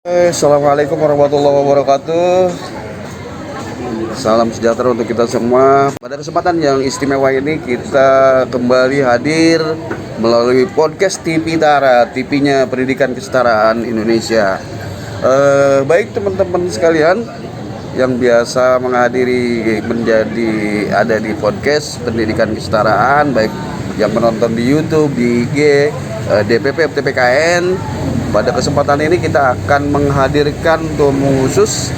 Assalamualaikum warahmatullahi wabarakatuh. Salam sejahtera untuk kita semua. Pada kesempatan yang istimewa ini kita kembali hadir melalui podcast TV Tara, TV-nya Pendidikan Kesetaraan Indonesia. Baik teman-teman sekalian yang biasa menghadiri menjadi ada di podcast Pendidikan Kesetaraan, baik yang menonton di YouTube, di IG, DPP FTPKN. Pada kesempatan ini kita akan menghadirkan tamu khusus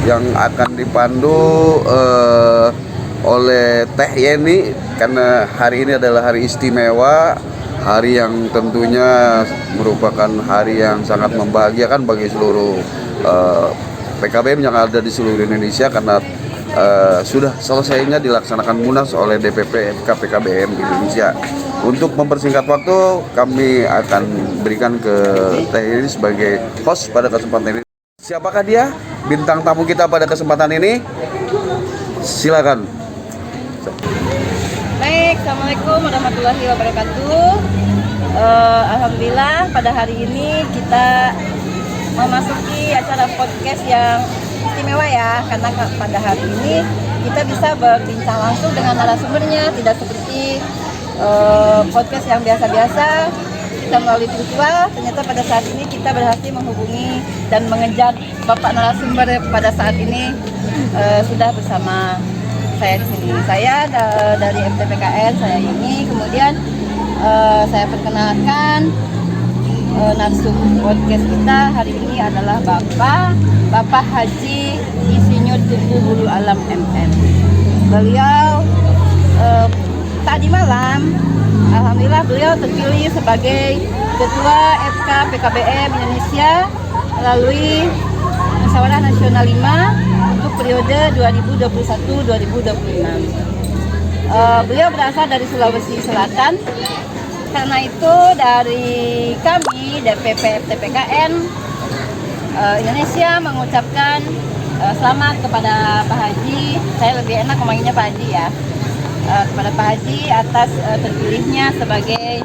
yang akan dipandu oleh Teh Yeni, karena hari ini adalah hari istimewa, hari yang tentunya merupakan hari yang sangat membahagiakan bagi seluruh PKBM yang ada di seluruh Indonesia, karena sudah selesainya dilaksanakan Munas oleh DPP FK PKBM Indonesia. Untuk mempersingkat waktu, kami akan berikan ke Teh Yeni sebagai host pada kesempatan ini. Siapakah dia? Bintang tamu kita pada kesempatan ini. Silakan. Baik, Assalamualaikum warahmatullahi wabarakatuh. Alhamdulillah pada hari ini kita memasuki acara podcast yang istimewa ya, karena pada hari ini kita bisa berbincang langsung dengan narasumbernya, tidak seperti podcast yang biasa-biasa kita melalui virtual. Ternyata pada saat ini kita berhasil menghubungi dan mengejar Bapak narasumber pada saat ini sudah bersama saya di sini. Saya dari FTPKN, saya ini. Kemudian saya perkenalkan narsum podcast kita hari ini adalah Bapak Haji Insinyur Tunku Hulu Alam MM. Beliau tadi malam, alhamdulillah beliau terpilih sebagai Ketua FK PKBM Indonesia melalui Musyawarah Nasional 5 untuk periode 2021-2026. Beliau berasal dari Sulawesi Selatan. Karena itu dari kami DPP FTPKN Indonesia mengucapkan selamat kepada Pak Haji. Saya lebih enak memanggilnya Pak Haji ya. Kepada Pak Haji atas terpilihnya sebagai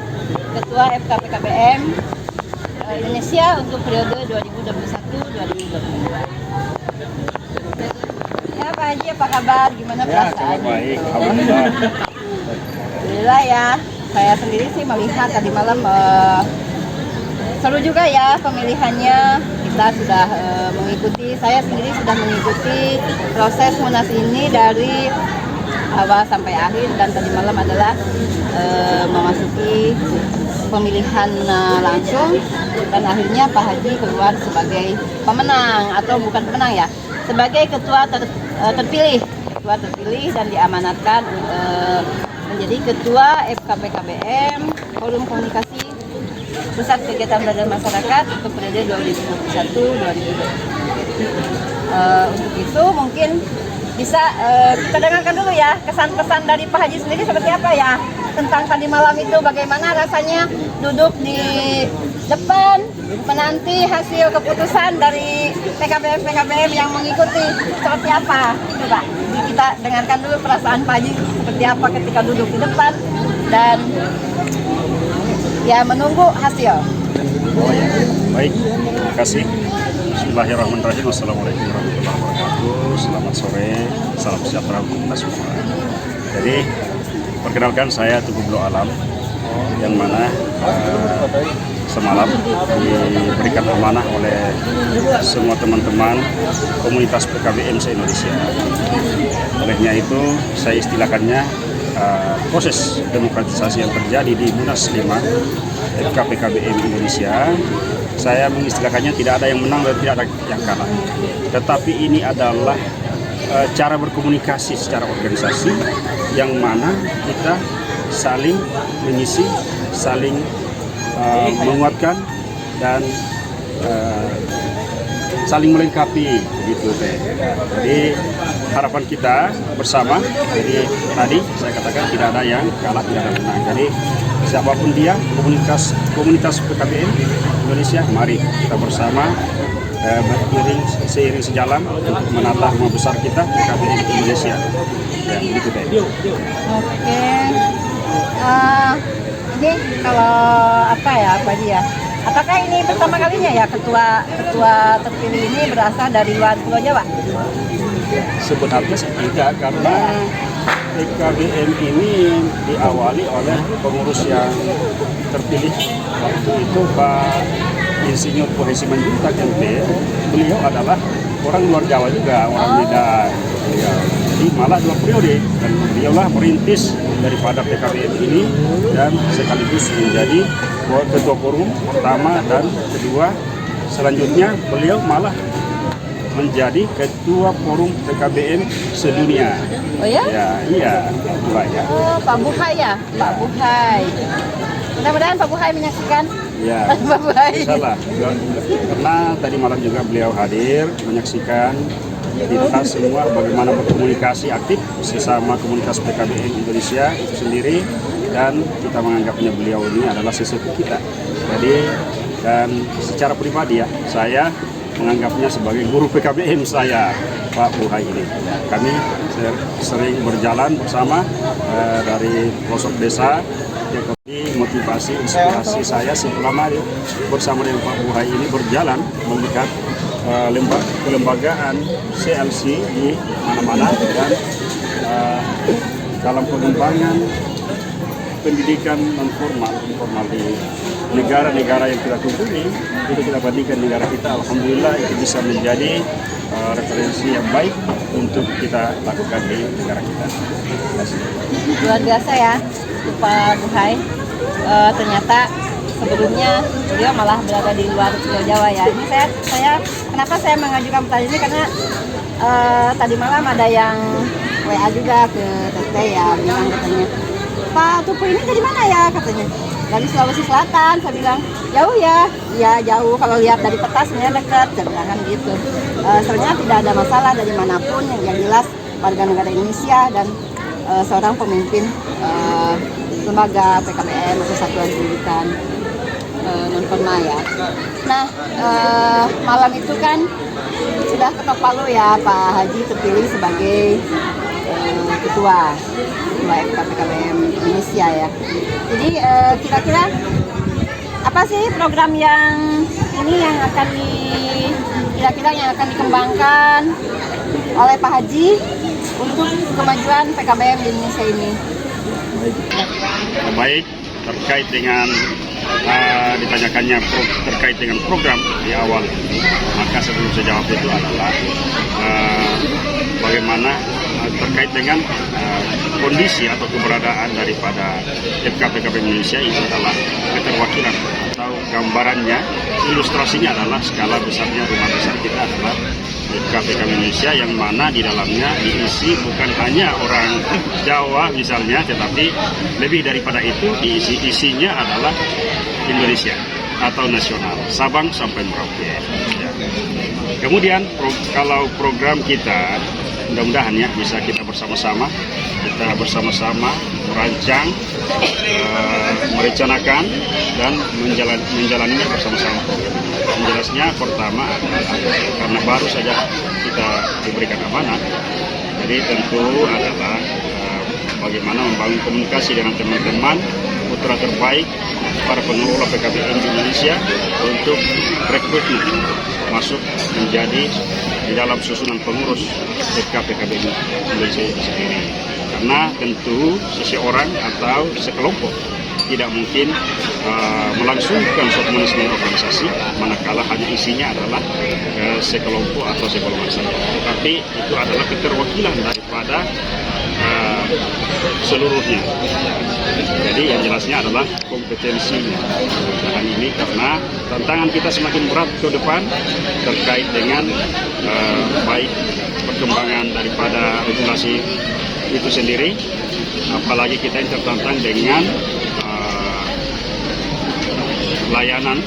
Ketua FK PKBM Indonesia untuk periode 2021-2022. Ya Pak Haji, apa kabar? Gimana perasaannya? Baik, alhamdulillah. Alhamdulillah ya. Saya sendiri sih melihat tadi malam seru juga ya pemilihannya. Kita sudah saya sendiri sudah mengikuti proses Munas ini dari awal sampai akhir, dan tadi malam adalah memasuki pemilihan langsung, dan akhirnya Pak Haji keluar sebagai pemenang, atau bukan pemenang ya, sebagai ketua terpilih dan diamanatkan menjadi ketua FKPKBM Forum Komunikasi Pusat Kegiatan Belajar Masyarakat untuk periode 2021-2022. Untuk itu mungkin bisa kita dengarkan dulu ya kesan-pesan dari Pak Haji sendiri seperti apa ya tentang tadi malam itu, bagaimana rasanya duduk di depan menanti hasil keputusan dari PKBM yang mengikuti, seperti apa itu Pak. Kita dengarkan dulu perasaan Pak Haji seperti apa ketika duduk di depan dan ya menunggu hasil. Oh ya, baik, terima kasih. Bismillahirrahmanirrahim. Assalamualaikum warahmatullahi wabarakatuh. Selamat sore, salam sejahtera untuk kita semua. Jadi, perkenalkan saya Tunku Hulu Alam, yang mana semalam diberikan amanah oleh semua teman-teman komunitas PKBM se-Indonesia. Olehnya itu, saya istilahkannya proses demokratisasi yang terjadi di Munas 5 FK PKBM Indonesia. Saya mengistilahkannya tidak ada yang menang dan tidak ada yang kalah. Tetapi ini adalah cara berkomunikasi secara organisasi yang mana kita saling mengisi, saling menguatkan dan saling melengkapi begitu teh. Jadi harapan kita bersama. Jadi tadi saya katakan tidak ada yang kalah, tidak ada yang menang. Jadi siapapun dia, komunitas PKBM Indonesia, mari kita bersama seiring sejalan untuk menata rumah besar kita PKBM Indonesia. Ya, begitu deh. Oke. Ini kalau apa ya, Pak Haji ya? Apakah ini pertama kalinya ya ketua terpilih ini berasal dari luar Pulau Jawa? Sebenarnya tidak, karena PKBM ini diawali oleh pengurus yang terpilih waktu itu Pak Insinyur Puhai Simanjuntak MP. Beliau adalah orang luar Jawa juga, orang Medan. Ya. Jadi malah 2 periode, dan beliaulah merintis daripada PKBM ini dan sekaligus menjadi ketua forum pertama dan kedua. Selanjutnya beliau malah menjadi ketua forum PKBM sedunia. Oh ya? Ya, iya, Pak ya. Oh, Pak Buhai ya, Pak Buhai. Mudah-mudahan Pak Buhai menyaksikan. Ya, Pak Buhai. salah. Karena tadi malam juga beliau hadir menyaksikan kita semua bagaimana berkomunikasi aktif sesama komunitas PKBM Indonesia itu sendiri, dan kita menganggapnya beliau ini adalah sesepuh kita. Jadi, dan secara pribadi ya, saya menganggapnya sebagai guru PKBM saya, Pak Buhai ini. Kami sering berjalan bersama dari pelosok desa. Jadi motivasi, inspirasi saya selama bersama dengan Pak Buhai ini berjalan melihat kelembagaan CLC di mana-mana, dan dalam pengembangan pendidikan non formal di negara-negara yang kita kunjungi, itu kita bandingkan negara kita, alhamdulillah itu bisa menjadi referensi yang baik untuk kita lakukan di negara kita. Luar biasa ya Pak Buhai. Ternyata sebelumnya beliau malah berada di luar Pulau Jawa ya. Ini saya kenapa saya mengajukan pertanyaan ini, karena tadi malam ada yang WA juga ke Teteh ya, bilang katanya, Pak Tupu ini dari mana ya, katanya. Dari Sulawesi Selatan. Saya bilang, jauh ya? Iya jauh, kalau lihat dari peta sebenarnya dekat, saya bilang kan gitu. Sebenarnya tidak ada masalah dari manapun, yang jelas warga negara Indonesia dan seorang pemimpin lembaga PKBM atau satuan pendidikan non formal ya. Nah, malam itu kan sudah ketok palu ya, Pak Haji terpilih sebagai ketua FK PKBM Indonesia ya. Jadi kira-kira apa sih program yang ini yang akan kira-kira akan dikembangkan oleh Pak Haji untuk kemajuan PKBM di Indonesia ini? Baik, terkait dengan ditanyakannya terkait dengan program di awal, maka sebelum saya jawab itu adalah bagaimana terkait dengan kondisi atau keberadaan daripada FK PKBM Indonesia itu adalah keterwakilan atau gambarannya, ilustrasinya adalah skala besarnya rumah besar kita adalah FK PKBM Indonesia, yang mana di dalamnya diisi bukan hanya orang Jawa misalnya, tetapi lebih daripada itu isinya adalah Indonesia atau nasional, Sabang sampai Merauke. Ya. Kemudian kalau program kita mudah-mudahan ya bisa kita bersama-sama merancang, merencanakan dan menjalaninya bersama-sama. Jelasnya pertama karena baru saja kita diberikan amanah, jadi tentu adalah bagaimana membangun komunikasi dengan teman-teman putra terbaik para pengelola PKBM di Indonesia untuk rekrutmen masuk menjadi di dalam susunan pengurus FK PKBM Indonesia itu sendiri. Karena tentu seseorang atau sekelompok tidak mungkin melangsungkan suatu manajemen organisasi manakala hanya isinya adalah sekelompok atau segolongan saja. Tetapi itu adalah keterwakilan daripada seluruhnya. Jadi yang jelasnya adalah kompetensinya. Dan ini karena tantangan kita semakin berat ke depan terkait dengan baik perkembangan daripada regulasi itu sendiri, apalagi kita yang tertantang dengan layanan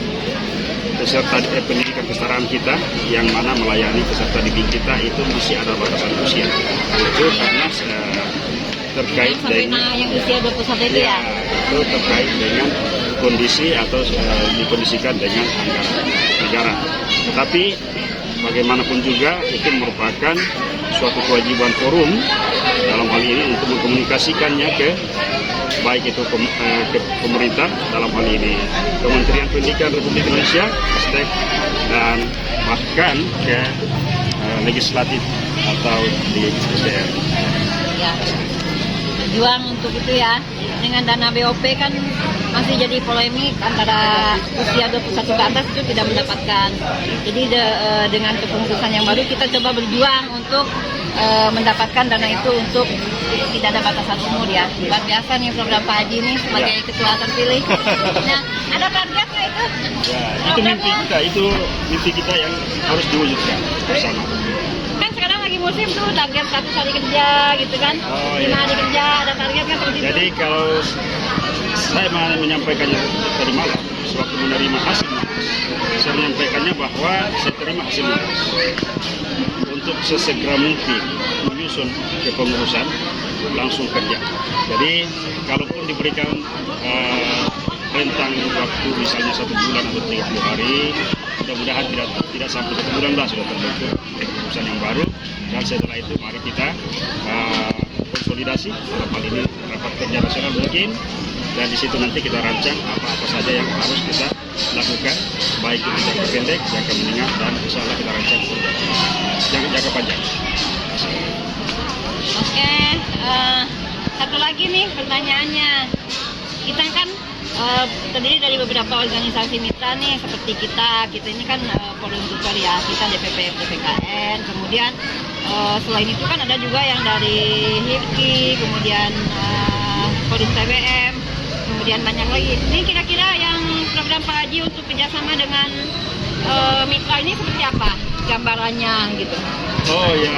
peserta pendidikan kesetaraan kita, yang mana melayani peserta didik kita itu masih ada batasan usia. Itu karena terkait dengan yang usia 21 itu ya. Itu terkait dengan kondisi atau dikondisikan dengan anggaran negara. Tetapi bagaimanapun juga itu merupakan suatu kewajiban forum dalam hal ini untuk mengkomunikasikannya ke baik itu ke pemerintah dalam hal ini Kementerian Pendidikan Republik Indonesia, Ristek, dan bahkan ke legislatif atau di DPR. Ya, berjuang untuk itu ya. Dengan dana BOP kan masih jadi polemik antara usia 21 ke atas itu tidak mendapatkan. Jadi dengan kepengurusan yang baru kita coba berjuang untuk mendapatkan dana itu untuk tidak ada batasan umur ya. Luar biasa nih program Pak Haji ini sebagai ketua terpilih. Nah, ada target nggak itu? Ya, itu mimpi kita yang harus diwujudkan bersama. Kan sekarang lagi musim tuh target 100 hari kerja gitu kan, 5 hari kerja, ada target kan seperti itu? Jadi kalau saya menyampaikannya tadi malam sewaktu menerima hasil munas, saya menyampaikannya bahwa saya terima hasil munas untuk sesegera mungkin menyusun kepengurusan langsung kerja. Jadi kalaupun diberikan rentang waktu misalnya 1 bulan atau 30 hari, mudah-mudahan tidak sampai 1 bulan lah sudah terbentuk kepengurusan yang baru. Dan setelah itu mari kita konsolidasi dalam hal ini rapat kerja nasional mungkin, dan di situ nanti kita rancang apa-apa saja yang harus kita lakukan, baik itu jangka pendek, jangka menengah, dan insya Allah kita rancang jangka panjang. Oke, satu lagi nih pertanyaannya. Kita kan terdiri dari beberapa organisasi mitra nih, seperti kita ini kan forum tutor ya, kita DPP PPKN, kemudian selain itu kan ada juga yang dari HIPKI, kemudian forum TBM, kemudian banyak lagi. Ini kira-kira yang program Pak Haji untuk kerjasama dengan mitra ini seperti apa gambarannya gitu? Oh ya,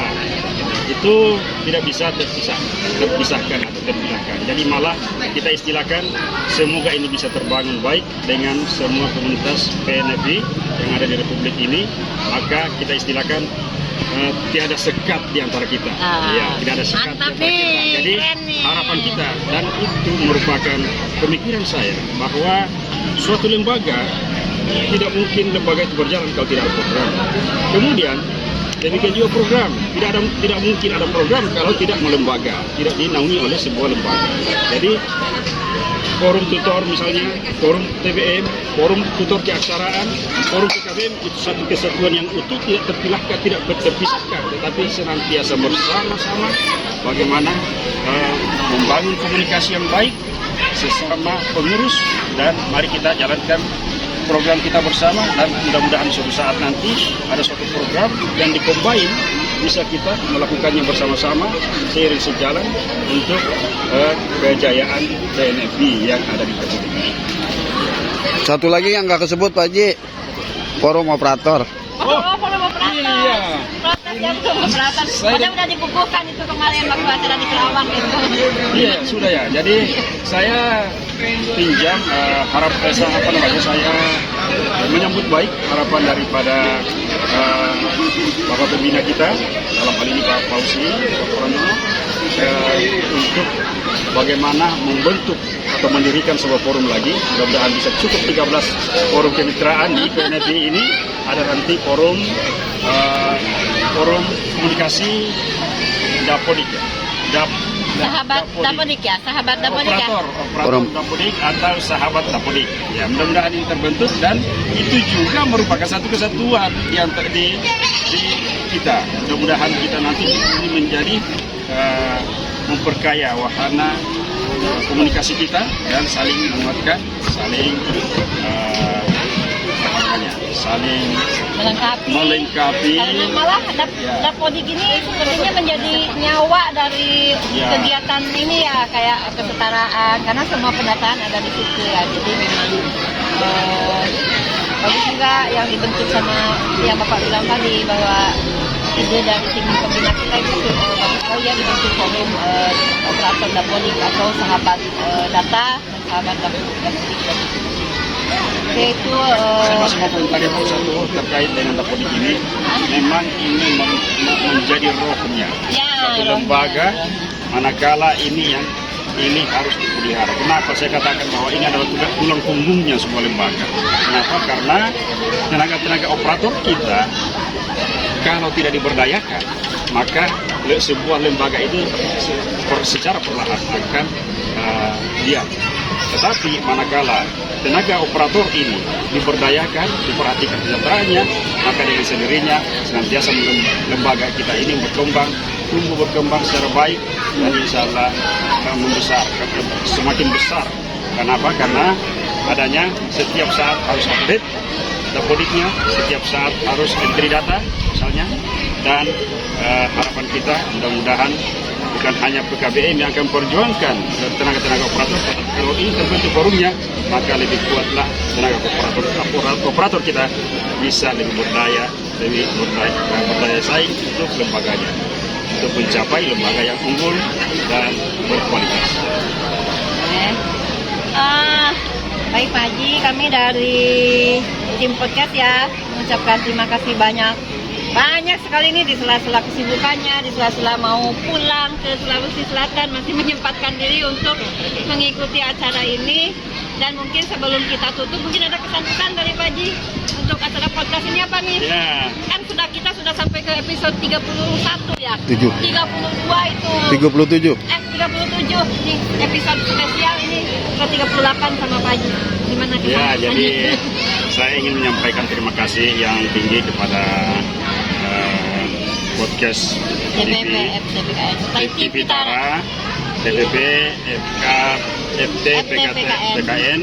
itu tidak bisa terpisahkan atau terpisahkan. Jadi malah kita istilahkan semoga ini bisa terbangun baik dengan semua komunitas PNFI yang ada di Republik ini. Maka kita istilahkan tiada sekat di antara kita. Ya, tidak ada sekat di antara kita. Jadi harapan kita, dan itu merupakan pemikiran saya, bahwa suatu lembaga tidak mungkin lembaga itu berjalan kalau tidak ada program. Kemudian demikian juga program, tidak mungkin ada program kalau tidak melembaga, tidak dinaungi oleh sebuah lembaga. Jadi forum tutor misalnya, forum TBM, forum tutor keaksaraan, forum PKBM itu satu kesatuan yang utuh, tidak terpisahkan, tidak terpisahkan, tetapi senantiasa bersama-sama bagaimana membangun komunikasi yang baik sesama pengurus, dan mari kita jalankan program kita bersama, dan mudah-mudahan suatu saat nanti ada suatu program yang dikombin, bisa kita melakukannya bersama-sama seiring sejalan untuk kejayaan PNFI yang ada di Republik ini. Satu lagi yang nggak kesebut Pak Haji, forum operator. Forum operator. Iya. Protes ya, forum operator. Udah dikukuhkan itu kemarin waktu acara di Kerawang itu. Iya, sudah ya. Jadi saya pinjam saya menyambut baik harapan daripada Bapak pembina kita, dalam hal ini Pak Fauzi, Pak Pranowo, untuk bagaimana membentuk atau mendirikan sebuah forum lagi. Mudah-mudahan bisa cukup 13 forum kemitraan di PNFI ini. Ada nanti forum komunikasi Dapodik ya. Sahabat Dapodik ya, sahabat Dapodik ya. Operator Dapodik atau sahabat Dapodik. Ya, mudah-mudahan ini terbentuk, dan itu juga merupakan satu kesatuan yang di kita. Mudah-mudahan kita nanti ini menjadi memperkaya wahana komunikasi kita, dan saling menguatkan, saling melengkapi. Karena malah Dapodik ini sepertinya menjadi nyawa dari kegiatan ini ya, kayak kesetaraan, karena semua pendataan ada di situ ya. Jadi memang bagus juga yang dibentuk sama yang Bapak bilang tadi, bahwa ide dari tim pembina kita itu bagus sekali ya, dibentuk forum operator Dapodik atau sahabat data dan sahabat Dapodik. Oke, itu saya masih mau komentari satu terkait dengan Dapodik ini. Memang ini menjadi rohnya satu lembaga, manakala ini harus dipelihara. Kenapa saya katakan bahwa ini adalah tulang punggungnya sebuah lembaga? Kenapa? Karena tenaga-tenaga operator kita kalau tidak diberdayakan, maka sebuah lembaga itu secara perlahan akan diam. Tetapi manakala tenaga operator ini diberdayakan, diperhatikan kesejahteraannya, maka dengan sendirinya senantiasa lembaga kita ini tumbuh berkembang secara baik dan insya Allah membesar, semakin besar. Kenapa? Karena adanya setiap saat harus update dapodiknya, setiap saat harus entry data misalnya, dan harapan kita mudah-mudahan bukan hanya PKBM yang akan memperjuangkan tenaga-tenaga operator, tetapi kalau ini terbentuk forumnya, maka lebih kuatlah tenaga operator kita bisa lebih berdaya saing untuk lembaganya, untuk mencapai lembaga yang unggul dan berkualitas. Baik Pak Haji, kami dari tim podcast ya mengucapkan terima kasih banyak sekali nih di sela-sela kesibukannya, di sela-sela mau pulang ke Sulawesi Selatan masih menyempatkan diri untuk mengikuti acara ini. Dan mungkin sebelum kita tutup, mungkin ada kesan-kesan dari Pak Haji untuk acara podcast ini apa nih? Ya. Kan kita sudah sampai ke episode 31 ya. 7. 32 itu. 37. 37 di episode spesial ini ke 38 sama Pak Haji. Gimana kesan? Ya, jadi saya ingin menyampaikan terima kasih yang tinggi kepada podcast TV Tara, TVP, FK, FT, PKN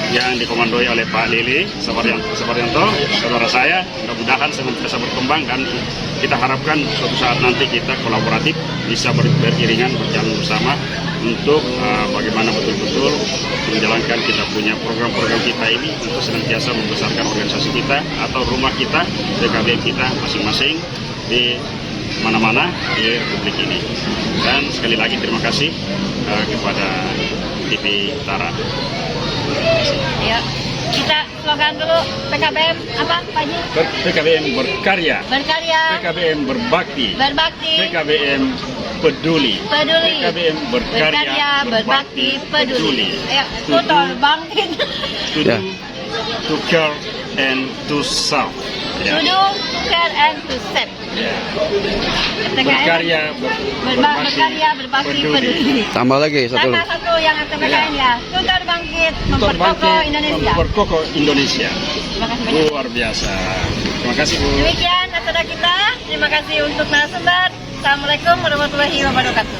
yang dikomandoi oleh Pak Lili Sabaryanto, saudara saya. Mudah-mudahan senantiasa berkembang dan kita harapkan suatu saat nanti kita kolaboratif bisa beriringan berjalan bersama untuk bagaimana betul-betul menjalankan kita punya program-program kita ini untuk senantiasa membesarkan organisasi kita atau rumah kita, PKBM kita masing-masing di mana-mana di Republik ini. Dan sekali lagi terima kasih kepada TV Tara. Ya, kita slogan dulu PKBM apa Pak Haji? PKBM berkarya, PKBM berbakti, PKBM peduli, PKBM berkarya, berbakti, peduli. Ya, tutor bangkit. To do, to care and to serve. To do, to care and to serve. Berkarya, berbakti, peduli. Tambah lagi satu. Tambah satu yang PKN ya. Tutor bangkit, memperkokoh Indonesia. Memperkokoh Indonesia. Terima kasih banyak. Luar biasa. Terima kasih Bu. Demikian acara kita. Terima kasih untuk narasumber. Assalamualaikum warahmatullahi wabarakatuh.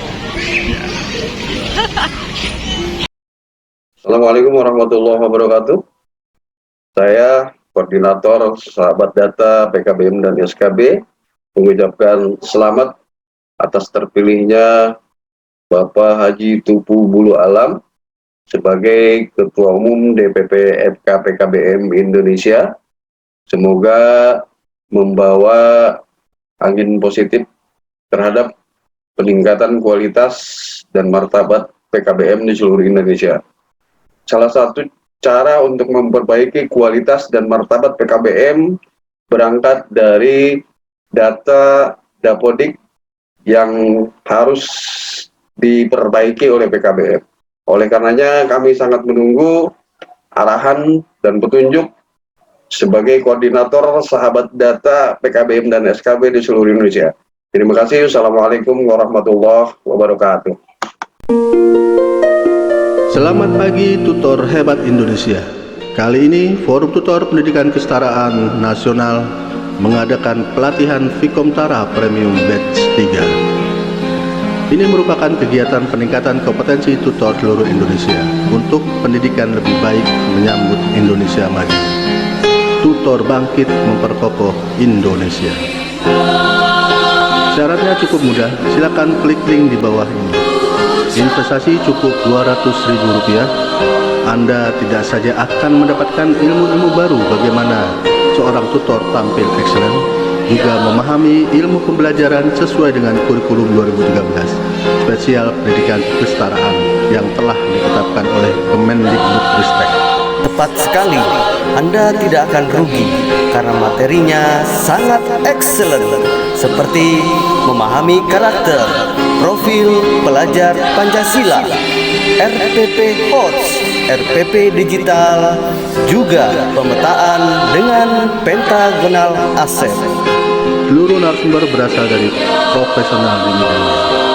Assalamualaikum warahmatullahi wabarakatuh. Saya Koordinator Sahabat Data PKBM dan SKB mengucapkan selamat atas terpilihnya Bapak Haji Tupu Bulu Alam sebagai Ketua Umum DPP FK PKBM Indonesia. Semoga membawa angin positif terhadap peningkatan kualitas dan martabat PKBM di seluruh Indonesia. Salah satu cara untuk memperbaiki kualitas dan martabat PKBM berangkat dari data dapodik yang harus diperbaiki oleh PKBM. Oleh karenanya kami sangat menunggu arahan dan petunjuk sebagai koordinator sahabat data PKBM dan SKB di seluruh Indonesia. Terima kasih. Assalamualaikum warahmatullahi wabarakatuh. Selamat pagi tutor hebat Indonesia. Kali ini Forum Tutor Pendidikan Kesetaraan Nasional mengadakan pelatihan Vkom Tara Premium Batch 3. Ini merupakan kegiatan peningkatan kompetensi tutor seluruh Indonesia untuk pendidikan lebih baik menyambut Indonesia maju. Tutor bangkit memperkokoh Indonesia. Syaratnya cukup mudah, silakan klik link di bawah ini. Investasi cukup Rp200.000. Anda tidak saja akan mendapatkan ilmu-ilmu baru bagaimana seorang tutor tampil excellent, juga memahami ilmu pembelajaran sesuai dengan kurikulum 2013 spesial pendidikan kesetaraan yang telah ditetapkan oleh Kemendikbudristek. Tepat sekali, Anda tidak akan rugi karena materinya sangat excellent, seperti memahami karakter, profil pelajar Pancasila, RPP HOTS, RPP Digital, juga pemetaan dengan pentagonal aset. seluruh narasumber berasal dari profesional di bidangnya.